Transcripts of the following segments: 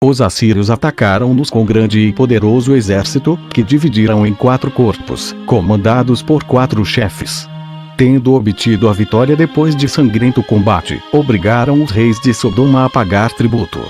Os assírios atacaram-nos com grande e poderoso exército, que dividiram em 4 corpos, comandados por 4 chefes. Tendo obtido a vitória depois de sangrento combate, obrigaram os reis de Sodoma a pagar tributo.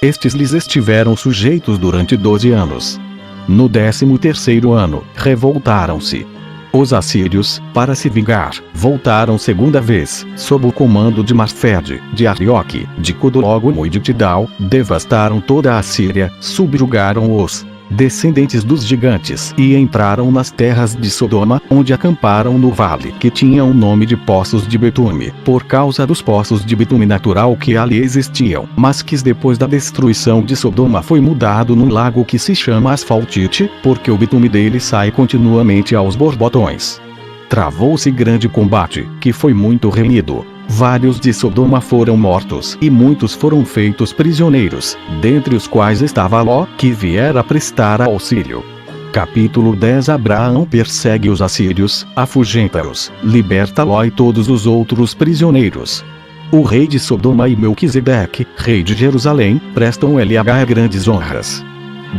Estes lhes estiveram sujeitos durante 12 anos. No 13º ano, revoltaram-se. Os assírios, para se vingar, voltaram segunda vez, sob o comando de Masfed, de Arioque, de Cudologomo e de Tidal, devastaram toda a Síria, subjugaram os descendentes dos gigantes e entraram nas terras de Sodoma, onde acamparam no vale que tinha o nome de Poços de Betume, por causa dos poços de bitume natural que ali existiam, mas que depois da destruição de Sodoma foi mudado num lago que se chama Asfaltite, porque o bitume dele sai continuamente aos borbotões. Travou-se grande combate, que foi muito remido. Vários de Sodoma foram mortos e muitos foram feitos prisioneiros, dentre os quais estava Ló, que viera prestar auxílio. Capítulo 10. Abraão persegue os assírios, afugenta-os, liberta Ló e todos os outros prisioneiros. O rei de Sodoma e Melquisedeque, rei de Jerusalém, prestam LH grandes honras.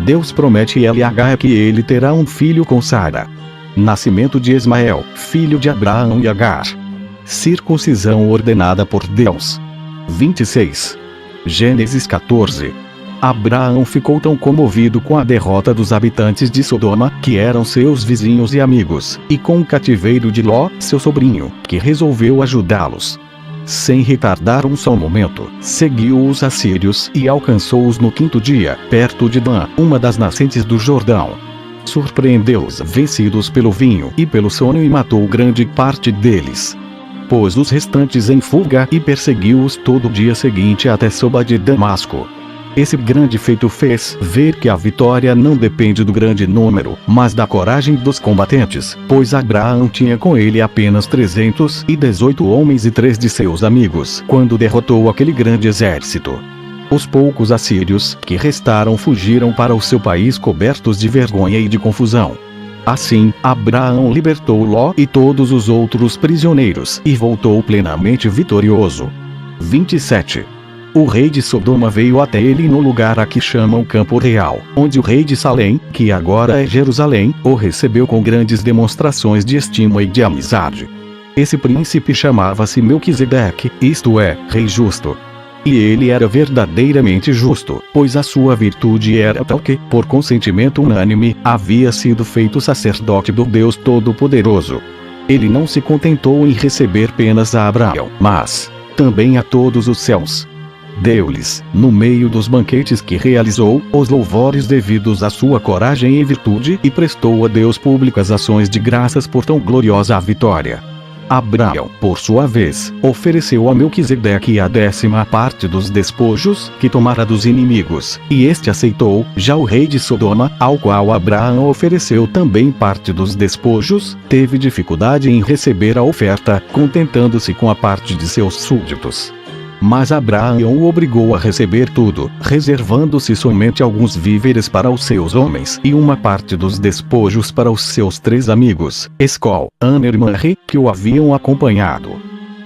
Deus promete LH que ele terá um filho com Sara. Nascimento de Ismael, filho de Abraão e Agar. Circuncisão ordenada por Deus. 26. Gênesis 14. Abraão ficou tão comovido com a derrota dos habitantes de Sodoma, que eram seus vizinhos e amigos, e com o cativeiro de Ló, seu sobrinho, que resolveu ajudá-los. Sem retardar um só momento, seguiu os assírios e alcançou-os no 5º dia, perto de Dan, uma das nascentes do Jordão. Surpreendeu-os vencidos pelo vinho e pelo sono e matou grande parte deles. Pôs os restantes em fuga e perseguiu-os todo o dia seguinte até Soba de Damasco. Esse grande feito fez ver que a vitória não depende do grande número, mas da coragem dos combatentes, pois Abraão tinha com ele apenas 318 homens e 3 de seus amigos, quando derrotou aquele grande exército. Os poucos assírios que restaram fugiram para o seu país cobertos de vergonha e de confusão. Assim, Abraão libertou Ló e todos os outros prisioneiros e voltou plenamente vitorioso. 27. O rei de Sodoma veio até ele no lugar a que chamam Campo Real, onde o rei de Salém, que agora é Jerusalém, o recebeu com grandes demonstrações de estima e de amizade. Esse príncipe chamava-se Melquisedeque, isto é, rei justo. E ele era verdadeiramente justo, pois a sua virtude era tal que, por consentimento unânime, havia sido feito sacerdote do Deus Todo-Poderoso. Ele não se contentou em receber apenas a Abraão, mas também a todos os céus. Deu-lhes, no meio dos banquetes que realizou, os louvores devidos à sua coragem e virtude e prestou a Deus públicas ações de graças por tão gloriosa vitória. Abraão, por sua vez, ofereceu a Melquisedeque a 10ª parte dos despojos que tomara dos inimigos, e este aceitou. Já o rei de Sodoma, ao qual Abraão ofereceu também parte dos despojos, teve dificuldade em receber a oferta, contentando-se com a parte de seus súditos. Mas Abraão o obrigou a receber tudo, reservando-se somente alguns víveres para os seus homens e uma parte dos despojos para os seus 3 amigos, Escol, Aner e Manre, que o haviam acompanhado.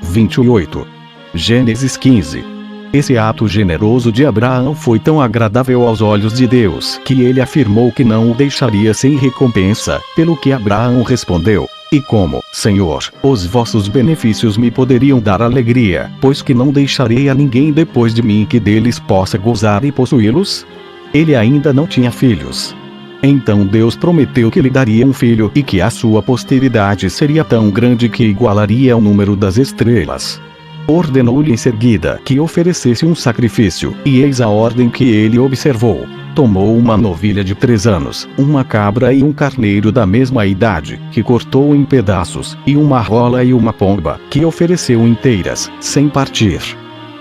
28. Gênesis 15. Esse ato generoso de Abraão foi tão agradável aos olhos de Deus que ele afirmou que não o deixaria sem recompensa, pelo que Abraão respondeu: E como, Senhor, os vossos benefícios me poderiam dar alegria, pois que não deixarei a ninguém depois de mim que deles possa gozar e possuí-los? Ele ainda não tinha filhos. Então Deus prometeu que lhe daria um filho e que a sua posteridade seria tão grande que igualaria o número das estrelas. Ordenou-lhe em seguida que oferecesse um sacrifício, e eis a ordem que ele observou. Tomou uma novilha de 3 anos, uma cabra e um carneiro da mesma idade, que cortou em pedaços, e uma rola e uma pomba, que ofereceu inteiras, sem partir.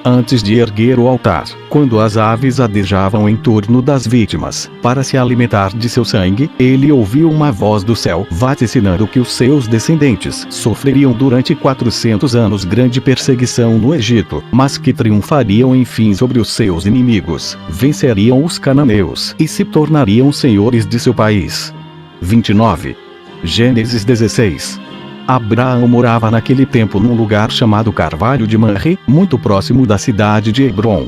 Antes de erguer o altar, quando as aves adejavam em torno das vítimas, para se alimentar de seu sangue, ele ouviu uma voz do céu vaticinando que os seus descendentes sofreriam durante 400 anos grande perseguição no Egito, mas que triunfariam enfim sobre os seus inimigos, venceriam os cananeus e se tornariam senhores de seu país. 29. Gênesis 16. Abraão morava naquele tempo num lugar chamado Carvalho de Manre, muito próximo da cidade de Hebrom.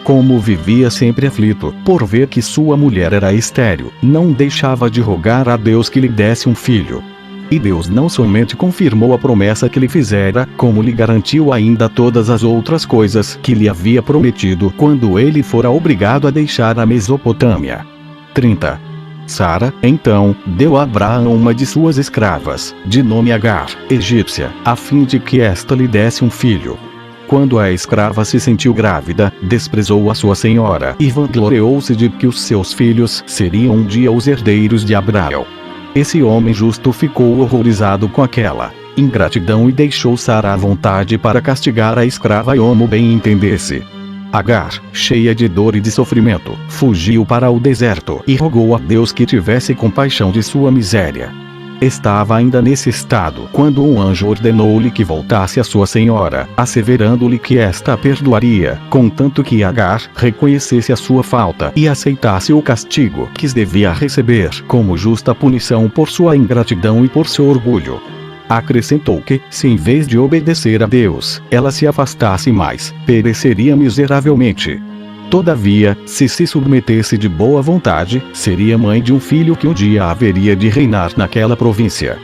como vivia sempre aflito, por ver que sua mulher era estéril, não deixava de rogar a Deus que lhe desse um filho. E Deus não somente confirmou a promessa que lhe fizera, como lhe garantiu ainda todas as outras coisas que lhe havia prometido quando ele fora obrigado a deixar a Mesopotâmia. 30. Sara, então, deu a Abraão uma de suas escravas, de nome Agar, egípcia, a fim de que esta lhe desse um filho. Quando a escrava se sentiu grávida, desprezou a sua senhora e vangloriou-se de que os seus filhos seriam um dia os herdeiros de Abraão. Esse homem justo ficou horrorizado com aquela ingratidão e deixou Sara à vontade para castigar a escrava como bem entendesse. Agar, cheia de dor e de sofrimento, fugiu para o deserto e rogou a Deus que tivesse compaixão de sua miséria. Estava ainda nesse estado quando um anjo ordenou-lhe que voltasse à sua senhora, asseverando-lhe que esta a perdoaria, contanto que Agar reconhecesse a sua falta e aceitasse o castigo que devia receber como justa punição por sua ingratidão e por seu orgulho. Acrescentou que, se em vez de obedecer a Deus, ela se afastasse mais, pereceria miseravelmente. Todavia, se submetesse de boa vontade, seria mãe de um filho que um dia haveria de reinar naquela província.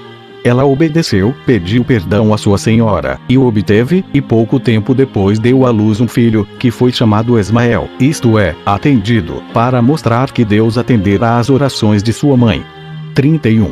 Ela obedeceu, pediu perdão à sua senhora, e o obteve, e pouco tempo depois deu à luz um filho, que foi chamado Ismael, isto é, atendido, para mostrar que Deus atendera às orações de sua mãe. 31.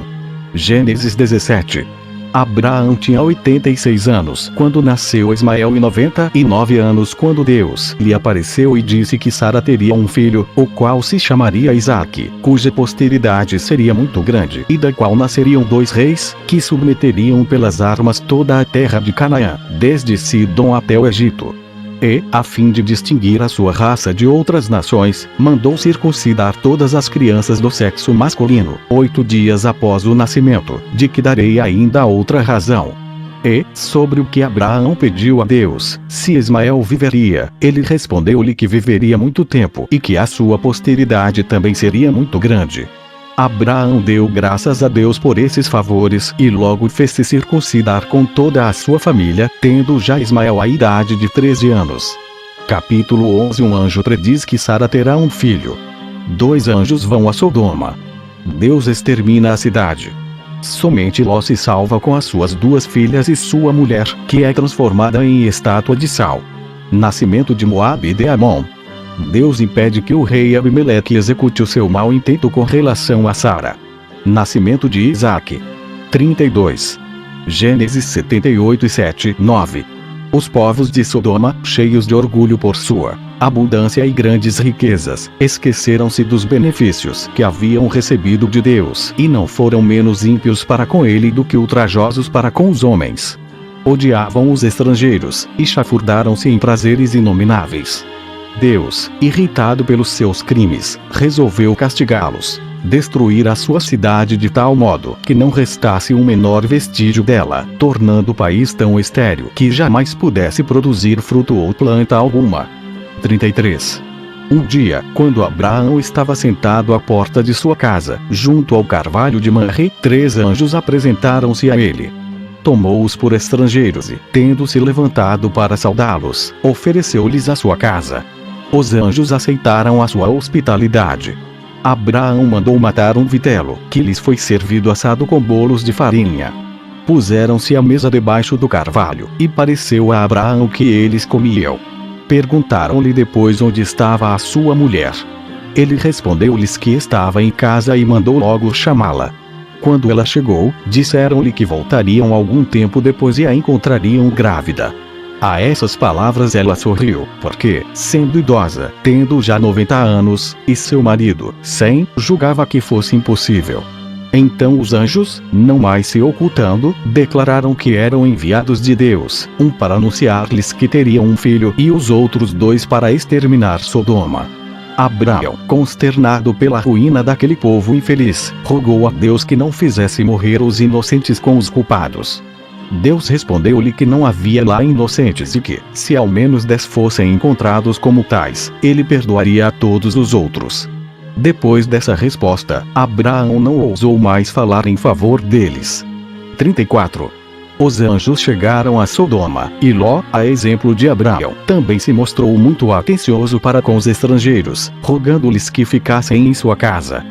Gênesis 17. Abraão tinha 86 anos quando nasceu Ismael e 99 anos quando Deus lhe apareceu e disse que Sara teria um filho, o qual se chamaria Isaque, cuja posteridade seria muito grande e da qual nasceriam 2 reis, que submeteriam pelas armas toda a terra de Canaã, desde Sidom até o Egito. E, a fim de distinguir a sua raça de outras nações, mandou circuncidar todas as crianças do sexo masculino, 8 dias após o nascimento, de que darei ainda outra razão. E, sobre o que Abraão pediu a Deus, se Ismael viveria, ele respondeu-lhe que viveria muito tempo e que a sua posteridade também seria muito grande. Abraão deu graças a Deus por esses favores e logo fez-se circuncidar com toda a sua família, tendo já Ismael a idade de 13 anos. Capítulo 11. Um anjo prediz que Sara terá um filho. 2 anjos vão a Sodoma. Deus extermina a cidade. Somente Ló se salva com as suas 2 filhas e sua mulher, que é transformada em estátua de sal. Nascimento de Moabe e de Amon. Deus impede que o rei Abimeleque execute o seu mau intento com relação a Sara. Nascimento de Isaque. 32. Gênesis 78 e 7, 9. Os povos de Sodoma, cheios de orgulho por sua abundância e grandes riquezas, esqueceram-se dos benefícios que haviam recebido de Deus e não foram menos ímpios para com ele do que ultrajosos para com os homens. Odiavam os estrangeiros e chafurdaram-se em prazeres inomináveis. Deus, irritado pelos seus crimes, resolveu castigá-los, destruir a sua cidade de tal modo que não restasse um menor vestígio dela, tornando o país tão estéril que jamais pudesse produzir fruto ou planta alguma. 33. Um dia, quando Abraão estava sentado à porta de sua casa, junto ao carvalho de Manre, 3 anjos apresentaram-se a ele. Tomou-os por estrangeiros e, tendo-se levantado para saudá-los, ofereceu-lhes a sua casa. Os anjos aceitaram a sua hospitalidade. Abraão mandou matar um vitelo, que lhes foi servido assado com bolos de farinha. Puseram-se à mesa debaixo do carvalho, e pareceu a Abraão que eles comiam. Perguntaram-lhe depois onde estava a sua mulher. Ele respondeu-lhes que estava em casa e mandou logo chamá-la. Quando ela chegou, disseram-lhe que voltariam algum tempo depois e a encontrariam grávida. A essas palavras ela sorriu, porque, sendo idosa, tendo já 90 anos, e seu marido, 100, julgava que fosse impossível. Então os anjos, não mais se ocultando, declararam que eram enviados de Deus, um para anunciar-lhes que teriam um filho e os outros 2 para exterminar Sodoma. Abraão, consternado pela ruína daquele povo infeliz, rogou a Deus que não fizesse morrer os inocentes com os culpados. Deus respondeu-lhe que não havia lá inocentes e que, se ao menos 10 fossem encontrados como tais, ele perdoaria a todos os outros. Depois dessa resposta, Abraão não ousou mais falar em favor deles. 34. Os anjos chegaram a Sodoma, e Ló, a exemplo de Abraão, também se mostrou muito atencioso para com os estrangeiros, rogando-lhes que ficassem em sua casa.